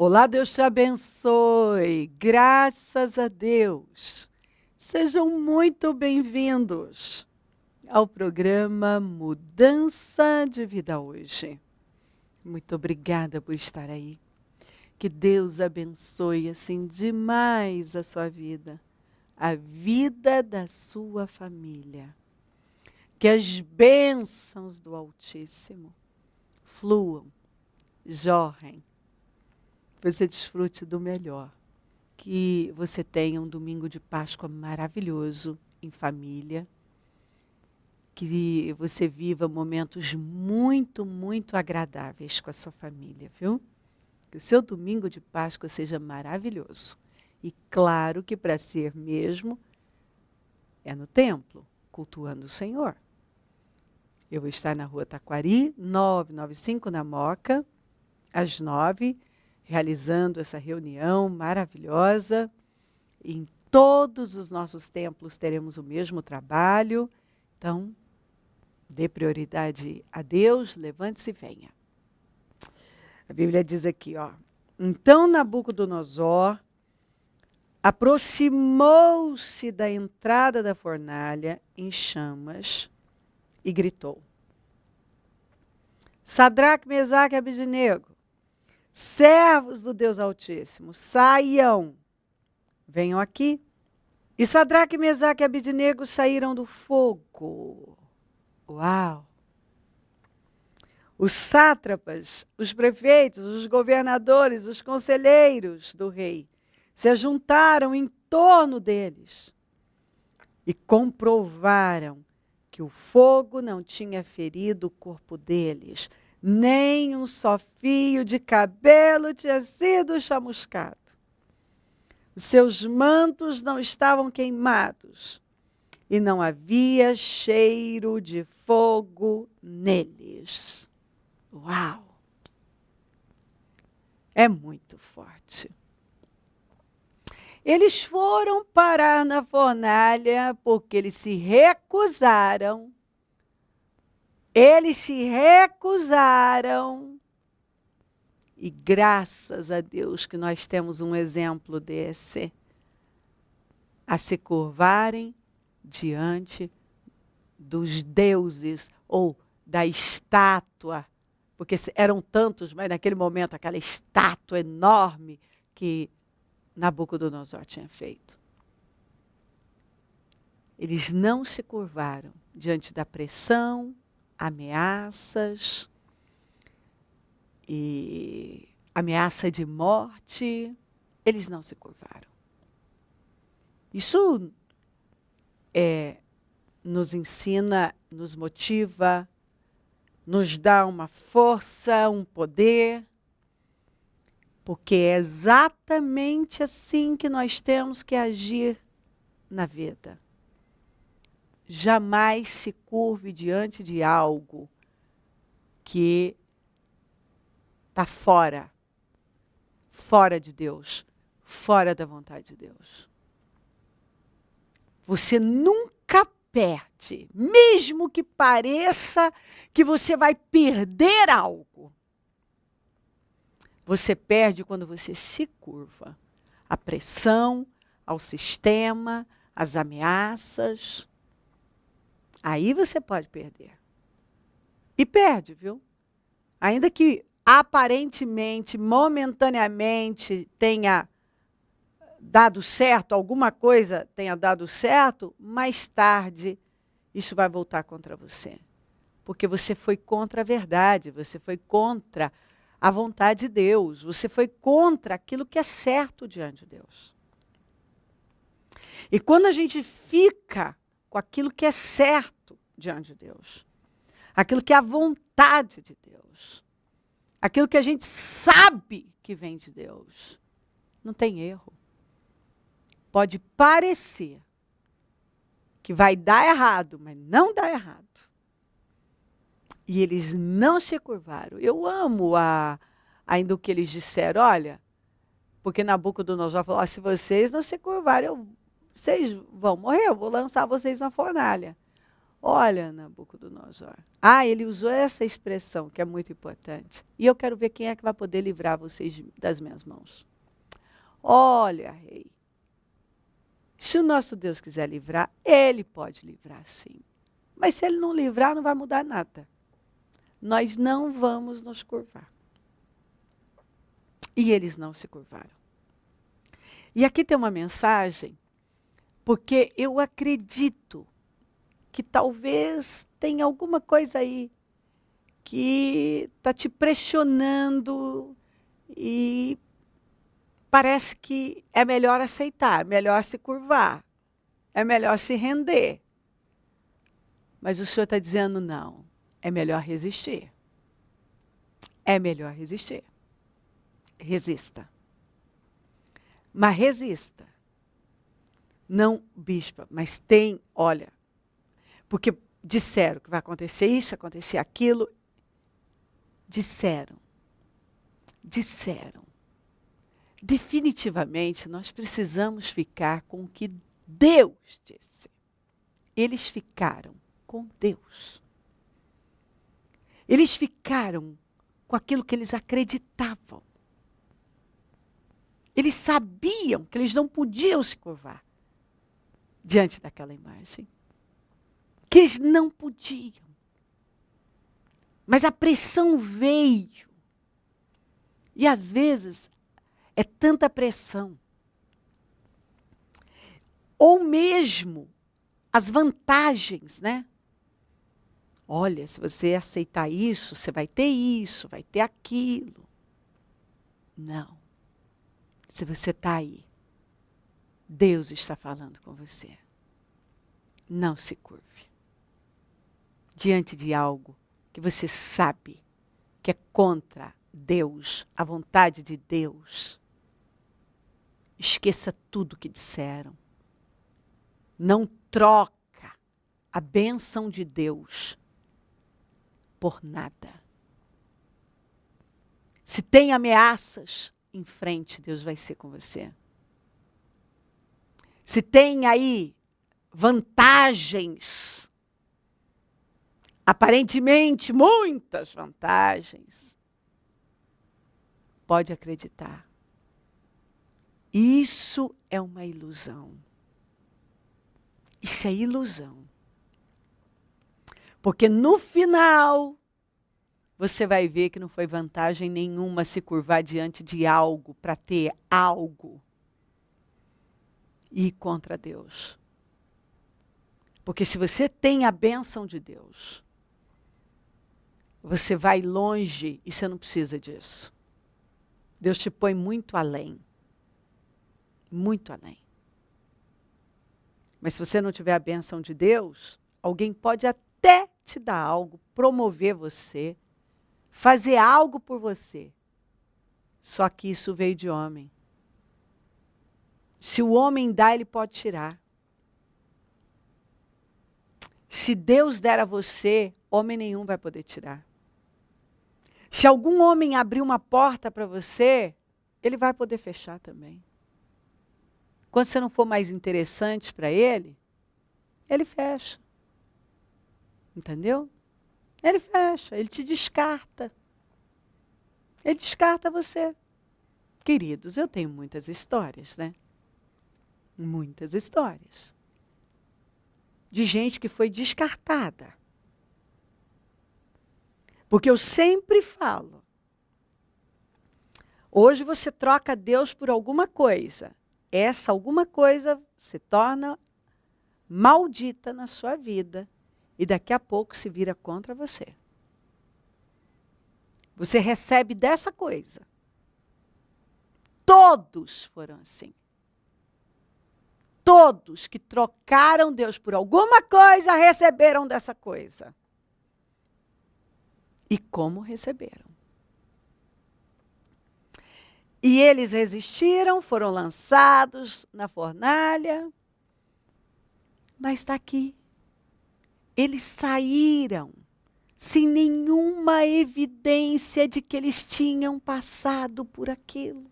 Olá, Deus te abençoe. Graças a Deus. Sejam muito bem-vindos ao programa Mudança de Vida Hoje. Muito obrigada por estar aí. Que Deus abençoe assim demais a sua vida, a vida da sua família. Que as bênçãos do Altíssimo fluam, jorrem. Você desfrute do melhor. Que você tenha um domingo de Páscoa maravilhoso em família. Que você viva momentos muito, muito agradáveis com a sua família, viu? Que o seu domingo de Páscoa seja maravilhoso. E claro que para ser mesmo, é no templo, cultuando o Senhor. Eu vou estar na Rua Taquari, 995, na Moca, às 9h, realizando essa reunião maravilhosa. Em todos os nossos templos teremos o mesmo trabalho. Então, dê prioridade a Deus, levante-se e venha. A Bíblia diz aqui, ó. Então Nabucodonosor aproximou-se da entrada da fornalha em chamas e gritou: Sadraque, Mesaque e Abednego, servos do Deus Altíssimo, saiam, venham aqui. E Sadraque, Mesaque e Abednego saíram do fogo. Uau! Os sátrapas, os prefeitos, os governadores, os conselheiros do rei se ajuntaram em torno deles e comprovaram que o fogo não tinha ferido o corpo deles, nem um só fio de cabelo tinha sido chamuscado. Os seus mantos não estavam queimados e não havia cheiro de fogo neles. Uau! É muito forte. Eles foram parar na fornalha porque eles se recusaram. E graças a Deus que nós temos um exemplo desse, a se curvarem diante dos deuses ou da estátua, porque eram tantos, mas naquele momento aquela estátua enorme que Nabucodonosor tinha feito. Eles não se curvaram diante da pressão, ameaças e ameaça de morte. Eles não se curvaram. Isso nos ensina, nos motiva, nos dá uma força, um poder, porque é exatamente assim que nós temos que agir na vida. Jamais se curve diante de algo que está fora de Deus, fora da vontade de Deus. Você nunca perde, mesmo que pareça que você vai perder algo. Você perde quando você se curva à pressão, ao sistema, às ameaças. Aí você pode perder. E perde, viu? Ainda que aparentemente, momentaneamente, tenha dado certo, alguma coisa tenha dado certo, mais tarde isso vai voltar contra você. Porque você foi contra a verdade, você foi contra a vontade de Deus, você foi contra aquilo que é certo diante de Deus. E quando a gente fica com aquilo que é certo diante de Deus, aquilo que é a vontade de Deus, aquilo que a gente sabe que vem de Deus, não tem erro. Pode parecer que vai dar errado, mas não dá errado. E eles não se curvaram. Eu amo ainda o que eles disseram. Olha, porque Nabucodonosor falou, se vocês não se curvarem, vocês vão morrer, eu vou lançar vocês na fornalha. Olha, Nabucodonosor. Ah, ele usou essa expressão, que é muito importante. E eu quero ver quem é que vai poder livrar vocês das minhas mãos. Olha, rei. Se o nosso Deus quiser livrar, ele pode livrar, sim. Mas se ele não livrar, não vai mudar nada. Nós não vamos nos curvar. E eles não se curvaram. E aqui tem uma mensagem, porque eu acredito que talvez tenha alguma coisa aí que está te pressionando e parece que é melhor aceitar, é melhor se curvar, é melhor se render. Mas o Senhor está dizendo não, é melhor resistir. É melhor resistir. Resista. Mas resista. Não, bispa, mas tem, olha, porque disseram que vai acontecer isso, acontecer aquilo. Disseram. Definitivamente, nós precisamos ficar com o que Deus disse. Eles ficaram com Deus. Eles ficaram com aquilo que eles acreditavam. Eles sabiam que eles não podiam se curvar diante daquela imagem. Que eles não podiam. Mas a pressão veio. E às vezes é tanta pressão. Ou mesmo as vantagens, né? Olha, se você aceitar isso, você vai ter isso, vai ter aquilo. Não. Se você está aí, Deus está falando com você. Não se curve. Diante de algo que você sabe que é contra Deus, a vontade de Deus. Esqueça tudo que disseram. Não troca a bênção de Deus por nada. Se tem ameaças, em frente, Deus vai ser com você. Se tem aí vantagens, aparentemente muitas vantagens, pode acreditar. Isso é uma ilusão. Isso é ilusão. Porque no final, você vai ver que não foi vantagem nenhuma se curvar diante de algo, para ter algo. E ir contra Deus. Porque se você tem a bênção de Deus, você vai longe e você não precisa disso. Deus te põe muito além. Muito além. Mas se você não tiver a bênção de Deus, alguém pode até te dar algo, promover você, fazer algo por você. Só que isso veio de homem. Se o homem dá, ele pode tirar. Se Deus der a você, homem nenhum vai poder tirar. Se algum homem abrir uma porta para você, ele vai poder fechar também. Quando você não for mais interessante para ele, ele fecha. Entendeu? Ele fecha, ele te descarta. Ele descarta você. Queridos, eu tenho muitas histórias, né? Muitas histórias. De gente que foi descartada. Porque eu sempre falo, hoje você troca Deus por alguma coisa. Essa alguma coisa se torna maldita na sua vida. E daqui a pouco se vira contra você. Você recebe dessa coisa. Todos foram assim. Todos que trocaram Deus por alguma coisa, receberam dessa coisa. E como receberam? E eles resistiram, foram lançados na fornalha. Mas está aqui. Eles saíram sem nenhuma evidência de que eles tinham passado por aquilo.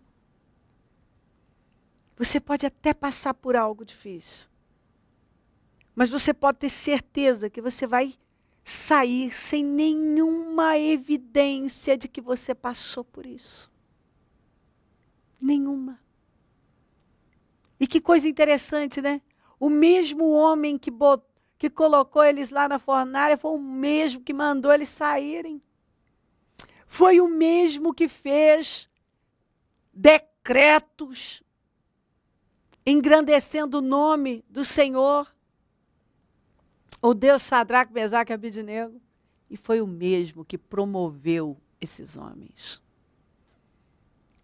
Você pode até passar por algo difícil. Mas você pode ter certeza que você vai sair sem nenhuma evidência de que você passou por isso. Nenhuma. E que coisa interessante, né? O mesmo homem que colocou eles lá na fornalha foi o mesmo que mandou eles saírem. Foi o mesmo que fez decretos engrandecendo o nome do Senhor, o Deus Sadraque, Mesaque e Abednego. E foi o mesmo que promoveu esses homens.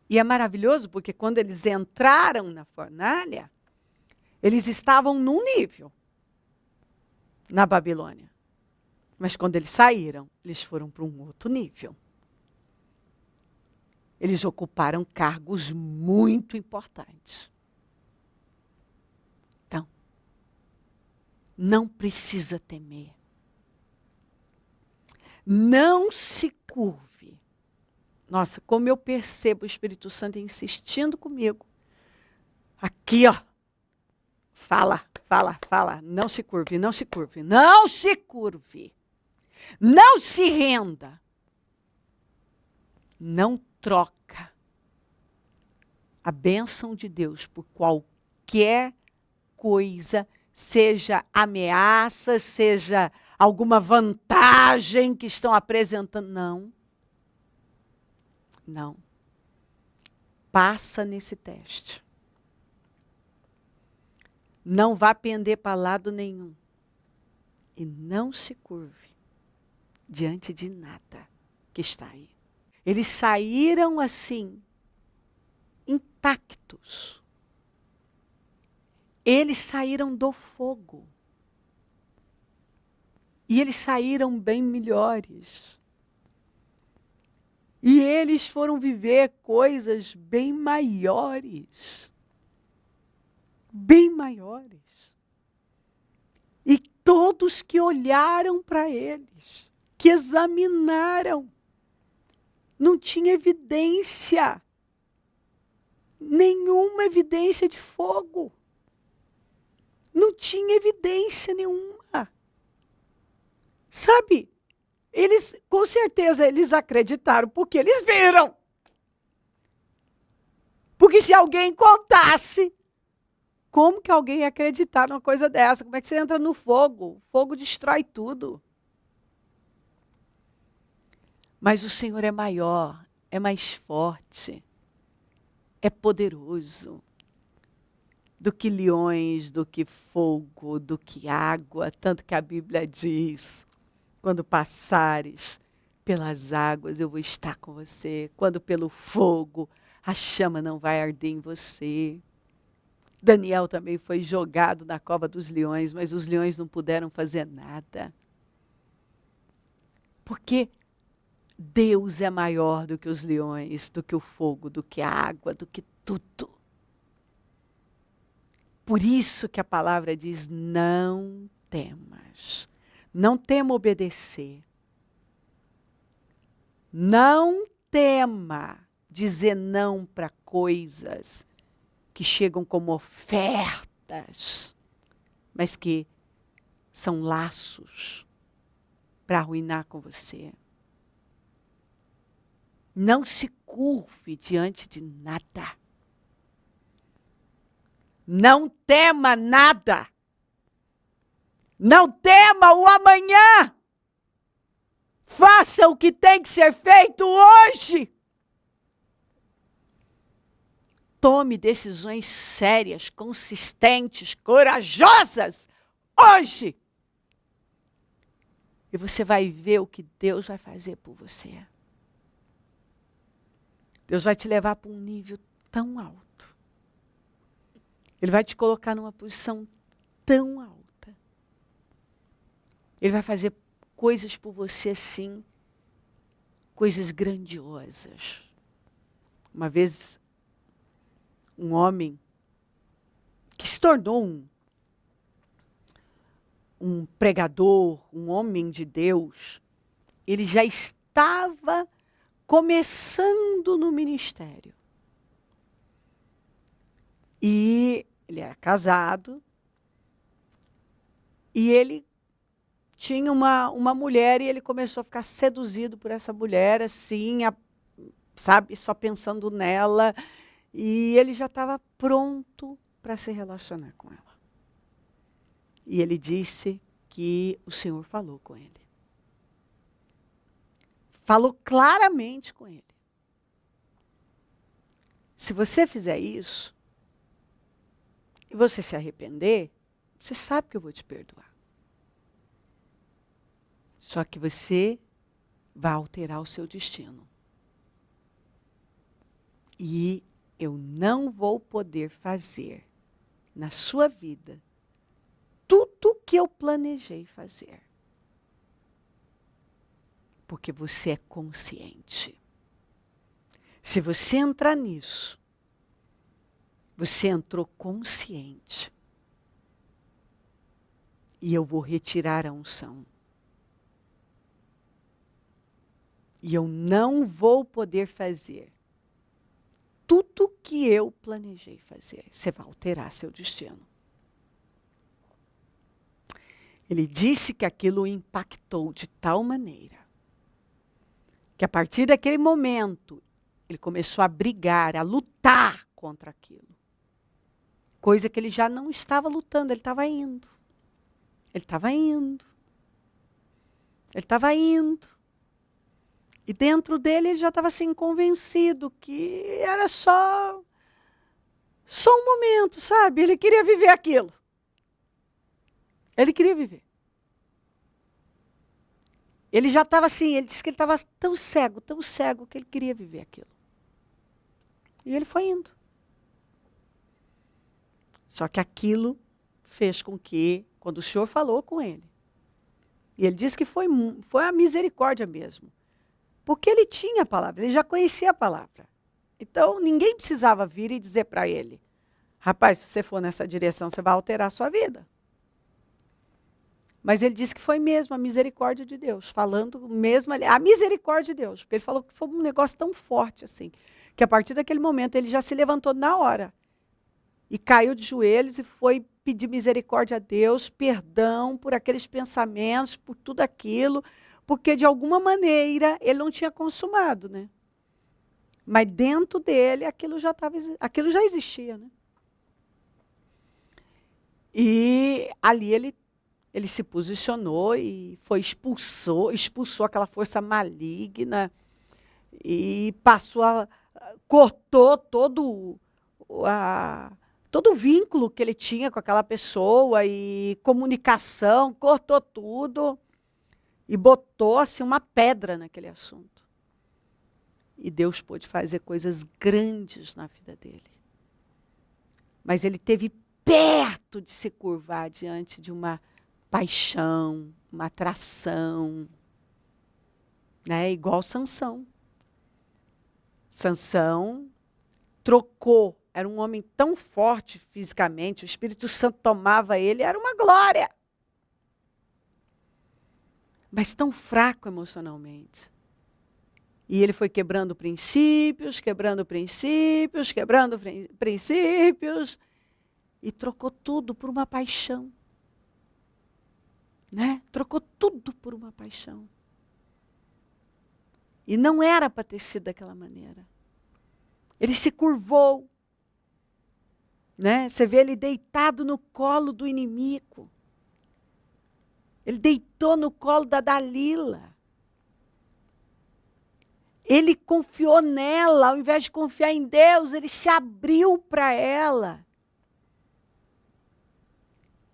E é maravilhoso porque quando eles entraram na fornalha, eles estavam num nível na Babilônia. Mas quando eles saíram, eles foram para um outro nível. Eles ocuparam cargos muito importantes. Então, não precisa temer. Não se curve. Nossa, como eu percebo o Espírito Santo insistindo comigo. Aqui, ó. Fala, fala, fala. Não se curve, não se curve. Não se curve. Não se renda. Não troca a bênção de Deus por qualquer coisa, seja ameaça, seja alguma vantagem que estão apresentando. Não. Não. Passa nesse teste. Não vá pender para lado nenhum. E não se curve diante de nada que está aí. Eles saíram assim, intactos. Eles saíram do fogo. E eles saíram bem melhores. E eles foram viver coisas bem maiores. Bem maiores. E todos que olharam para eles, que examinaram, não tinha evidência. Nenhuma evidência de fogo. Não tinha evidência nenhuma. Sabe? Eles, com certeza, eles acreditaram porque eles viram. Porque se alguém contasse, como que alguém ia acreditar numa coisa dessa? Como é que você entra no fogo? O fogo destrói tudo. Mas o Senhor é maior, é mais forte, é poderoso. Do que leões, do que fogo, do que água. Tanto que a Bíblia diz, quando passares pelas águas, eu vou estar com você. Quando pelo fogo, a chama não vai arder em você. Daniel também foi jogado na cova dos leões, mas os leões não puderam fazer nada. Porque Deus é maior do que os leões, do que o fogo, do que a água, do que tudo. Por isso que a palavra diz, não temas. Não tema obedecer. Não tema dizer não para coisas que chegam como ofertas, mas que são laços para arruinar com você. Não se curve diante de nada. Não tema nada. Não tema o amanhã. Faça o que tem que ser feito hoje. Tome decisões sérias, consistentes, corajosas, hoje. E você vai ver o que Deus vai fazer por você. Deus vai te levar para um nível tão alto. Ele vai te colocar numa posição tão alta. Ele vai fazer coisas por você assim, coisas grandiosas. Uma vez, um homem que se tornou um pregador, um homem de Deus, ele já estava começando no ministério. E ele era casado, E ele tinha uma mulher e ele começou a ficar seduzido por essa mulher, assim, sabe, só pensando nela. E ele já estava pronto para se relacionar com ela. E ele disse que o Senhor falou com ele. Falou claramente com ele. Se você fizer isso, e você se arrepender, você sabe que eu vou te perdoar. Só que você vai alterar o seu destino. E eu não vou poder fazer na sua vida tudo o que eu planejei fazer. Porque você é consciente. Se você entrar nisso, você entrou consciente. E eu vou retirar a unção. E eu não vou poder fazer tudo o que eu planejei fazer. Você vai alterar seu destino. Ele disse que aquilo o impactou de tal maneira que a partir daquele momento ele começou a brigar, a lutar contra aquilo. Coisa que ele já não estava lutando, ele estava indo. Ele estava indo. Ele estava indo. E dentro dele ele já estava assim convencido que era só um momento, sabe? Ele queria viver aquilo. Ele queria viver. Ele já estava assim, ele disse que ele estava tão cego, que ele queria viver aquilo. E ele foi indo. Só que aquilo fez com que, quando o Senhor falou com ele, e ele disse que foi a misericórdia mesmo, porque ele tinha a palavra, ele já conhecia a palavra. Então, ninguém precisava vir e dizer para ele, rapaz, se você for nessa direção, você vai alterar a sua vida. Mas ele disse que foi mesmo a misericórdia de Deus, falando mesmo ali, a misericórdia de Deus, porque ele falou que foi um negócio tão forte assim, que a partir daquele momento ele já se levantou na hora e caiu de joelhos e foi pedir misericórdia a Deus, perdão por aqueles pensamentos, por tudo aquilo, porque de alguma maneira ele não tinha consumado, né? Mas dentro dele aquilo já existia, né? E ali ele se posicionou e expulsou aquela força maligna e cortou todo o vínculo que ele tinha com aquela pessoa e comunicação, cortou tudo e botou assim uma pedra naquele assunto. E Deus pôde fazer coisas grandes na vida dele. Mas ele teve perto de se curvar diante de uma paixão, uma atração, né? Igual Sansão. Sansão trocou, era um homem tão forte fisicamente, o Espírito Santo tomava ele, era uma glória. Mas tão fraco emocionalmente. E ele foi quebrando princípios, e trocou tudo por uma paixão. Né? Trocou tudo por uma paixão. E não era para ter sido daquela maneira. Ele se curvou. Né? Você vê ele deitado no colo do inimigo. Ele deitou no colo da Dalila. Ele confiou nela, ao invés de confiar em Deus, ele se abriu para ela.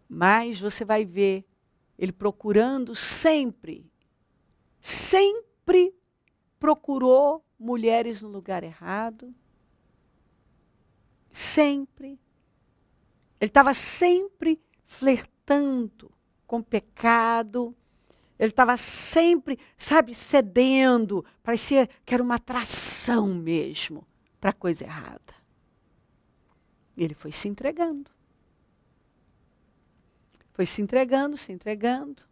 Mas você vai ver ele procurando sempre procurou mulheres no lugar errado. Sempre. Ele estava sempre flertando com pecado. Ele estava sempre, sabe, cedendo. Parecia que era uma atração mesmo para a coisa errada. E ele foi se entregando. Foi se entregando, se entregando.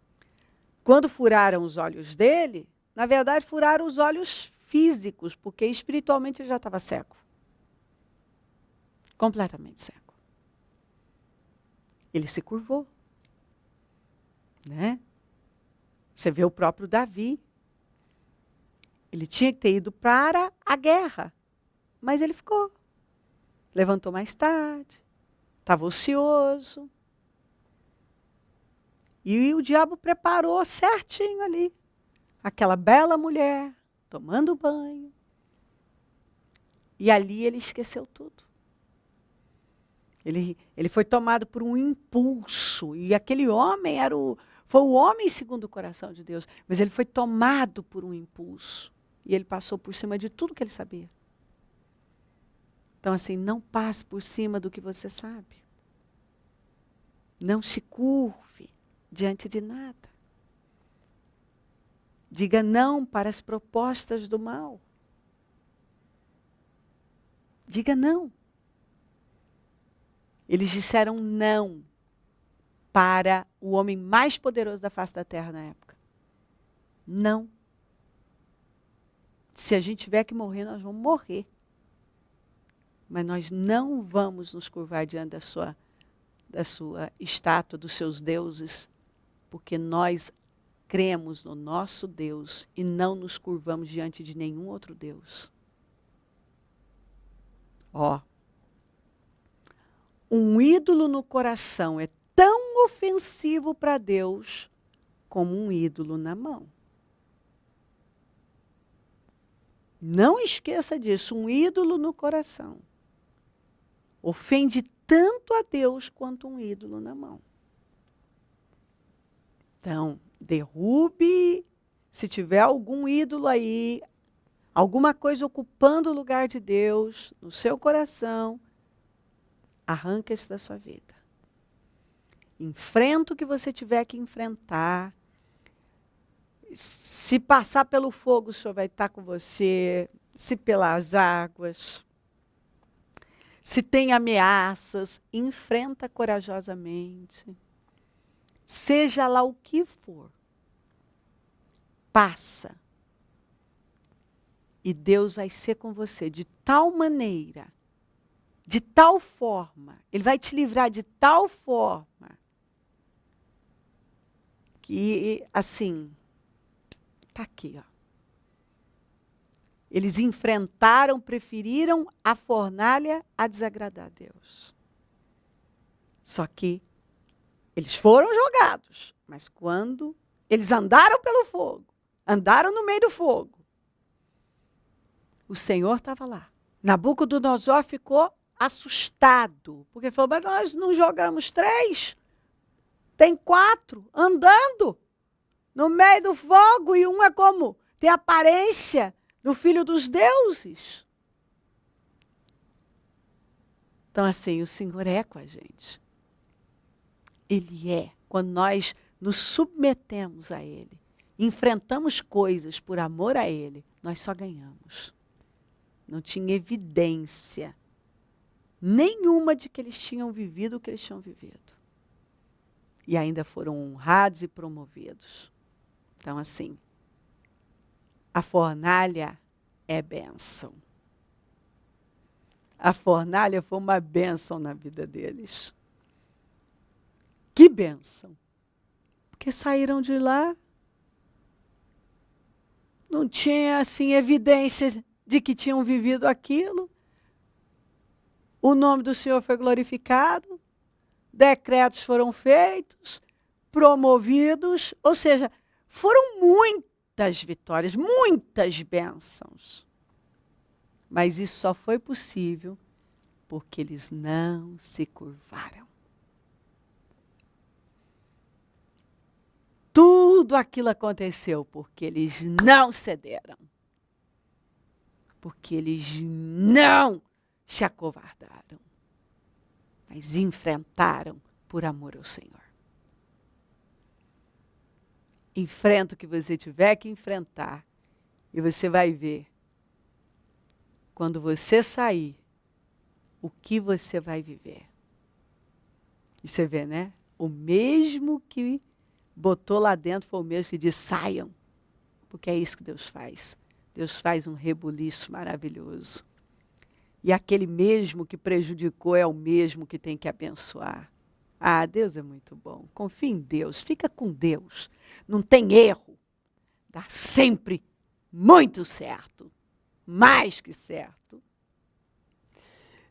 Quando furaram os olhos dele, na verdade furaram os olhos físicos, porque espiritualmente ele já estava cego. Completamente cego. Ele se curvou. né? Você vê o próprio Davi. Ele tinha que ter ido para a guerra, mas ele ficou. Levantou mais tarde, estava ocioso. E o diabo preparou certinho ali. Aquela bela mulher, tomando banho. E ali ele esqueceu tudo. Ele foi tomado por um impulso. E aquele homem foi o homem segundo o coração de Deus. Mas ele foi tomado por um impulso. E ele passou por cima de tudo que ele sabia. Então, assim, não passe por cima do que você sabe. Não se curve diante de nada. Diga não para as propostas do mal. Diga não. Eles disseram não para o homem mais poderoso da face da terra na época. Não. Se a gente tiver que morrer, nós vamos morrer. Mas nós não vamos nos curvar diante da sua estátua, dos seus deuses, porque nós cremos no nosso Deus e não nos curvamos diante de nenhum outro Deus. Ó, um ídolo no coração é tão ofensivo para Deus como um ídolo na mão. Não esqueça disso, um ídolo no coração ofende tanto a Deus quanto um ídolo na mão. Então, derrube, se tiver algum ídolo aí, alguma coisa ocupando o lugar de Deus no seu coração, arranca isso da sua vida. Enfrenta o que você tiver que enfrentar. Se passar pelo fogo, o Senhor vai estar com você. Se pelas águas. Se tem ameaças, enfrenta corajosamente. Seja lá o que for. Passa. E Deus vai ser com você de tal maneira, de tal forma, Ele vai te livrar de tal forma, que, assim, está aqui, ó. Eles enfrentaram, preferiram a fornalha a desagradar a Deus. Só que eles foram jogados, mas quando eles andaram pelo fogo, andaram no meio do fogo, o Senhor estava lá. Nabucodonosor ficou assustado, porque ele falou, mas nós não jogamos 3, tem 4 andando no meio do fogo, e um é como tem aparência do filho dos deuses. Então, assim, o Senhor é com a gente. Ele é. Quando nós nos submetemos a Ele, enfrentamos coisas por amor a Ele, nós só ganhamos. Não tinha evidência nenhuma de que eles tinham vivido o que eles tinham vivido. E ainda foram honrados e promovidos. Então, assim, a fornalha é bênção. A fornalha foi uma bênção na vida deles. Que bênção! Porque saíram de lá, não tinha, assim, evidência de que tinham vivido aquilo. O nome do Senhor foi glorificado, decretos foram feitos, promovidos, ou seja, foram muitas vitórias, muitas bênçãos. Mas isso só foi possível porque eles não se curvaram. Tudo aquilo aconteceu porque eles não cederam. Porque eles não se acovardaram. Mas enfrentaram por amor ao Senhor. Enfrenta o que você tiver que enfrentar. E você vai ver, quando você sair, o que você vai viver. E você vê, né? O mesmo que botou lá dentro foi o mesmo que disse, saiam. Porque é isso que Deus faz. Deus faz um rebuliço maravilhoso. E aquele mesmo que prejudicou é o mesmo que tem que abençoar. Ah, Deus é muito bom. Confia em Deus, fica com Deus. Não tem erro. Dá sempre muito certo. Mais que certo.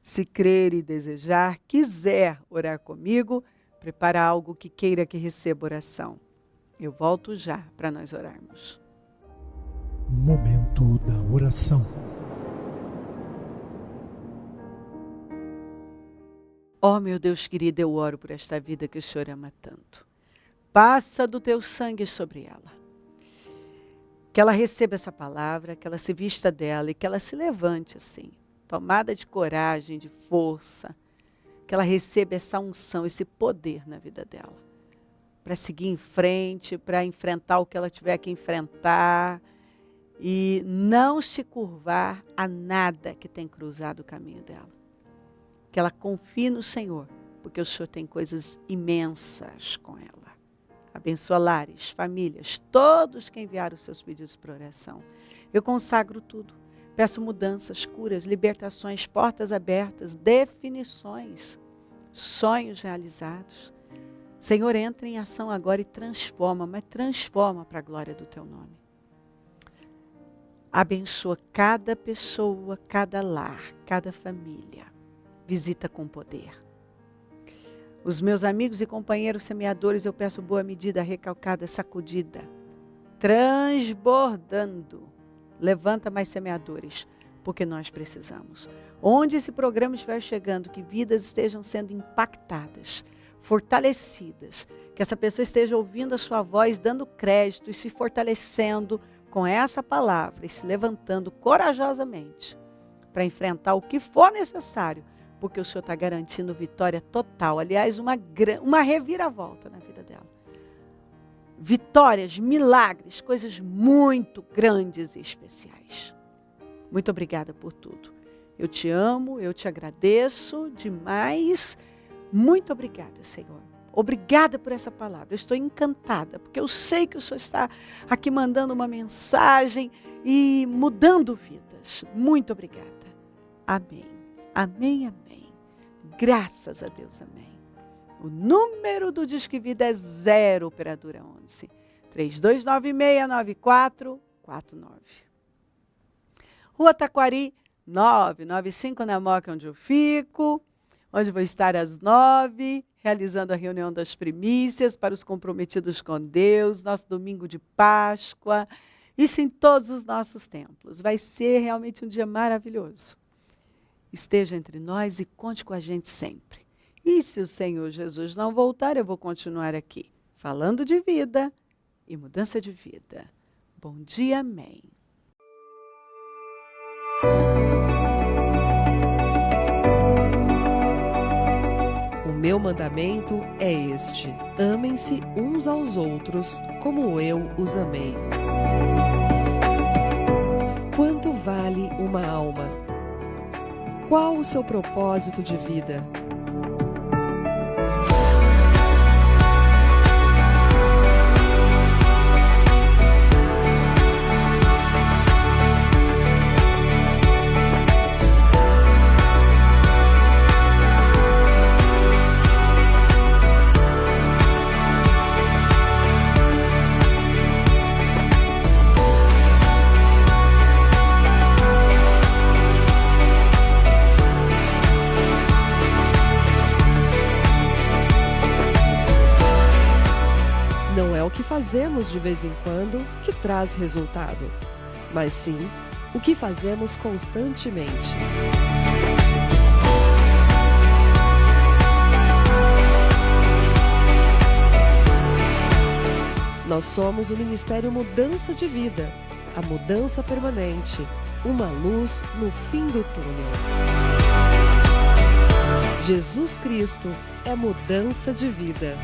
Se crer e desejar, quiser orar comigo, prepara algo que queira que receba oração. Eu volto já para nós orarmos. Momento da oração. Ó meu Deus querido, eu oro por esta vida que o Senhor ama tanto. Passa do teu sangue sobre ela. Que ela receba essa palavra, que ela se vista dela e que ela se levante assim, tomada de coragem, de força. Que ela receba essa unção, esse poder na vida dela. Para seguir em frente, para enfrentar o que ela tiver que enfrentar. E não se curvar a nada que tem cruzado o caminho dela. Que ela confie no Senhor, porque o Senhor tem coisas imensas com ela. Abençoa lares, famílias, todos que enviaram os seus pedidos por oração. Eu consagro tudo. Peço mudanças, curas, libertações, portas abertas, definições, sonhos realizados. Senhor, entra em ação agora e transforma, mas transforma para a glória do teu nome. Abençoa cada pessoa, cada lar, cada família. Visita com poder. Os meus amigos e companheiros semeadores, eu peço boa medida, recalcada, sacudida, transbordando. Levanta mais semeadores, porque nós precisamos. Onde esse programa estiver chegando, que vidas estejam sendo impactadas, fortalecidas, que essa pessoa esteja ouvindo a sua voz, dando crédito e se fortalecendo com essa palavra e se levantando corajosamente para enfrentar o que for necessário, porque o Senhor está garantindo vitória total. Aliás, uma reviravolta na vida dela. Vitórias, milagres, coisas muito grandes e especiais. Muito obrigada por tudo. Eu te amo, eu te agradeço demais. Muito obrigada, Senhor. Obrigada por essa palavra. Eu estou encantada, porque eu sei que o Senhor está aqui mandando uma mensagem e mudando vidas. Muito obrigada. Amém. Amém, amém. Graças a Deus, amém. O número do Disque Vida é 0, operadora 11 3296-9449. Rua Taquari, 995, na Moca, onde eu fico, onde vou estar às 9, realizando a reunião das primícias para os comprometidos com Deus, nosso domingo de Páscoa, isso em todos os nossos templos. Vai ser realmente um dia maravilhoso. Esteja entre nós e conte com a gente sempre. E se o Senhor Jesus não voltar, eu vou continuar aqui, falando de vida e mudança de vida. Bom dia, amém. O meu mandamento é este: amem-se uns aos outros, como eu os amei. Quanto vale uma alma? Qual o seu propósito de vida? O que fazemos de vez em quando que traz resultado, mas sim o que fazemos constantemente. Nós somos o Ministério Mudança de Vida, a mudança permanente, uma luz no fim do túnel. Jesus Cristo é mudança de vida.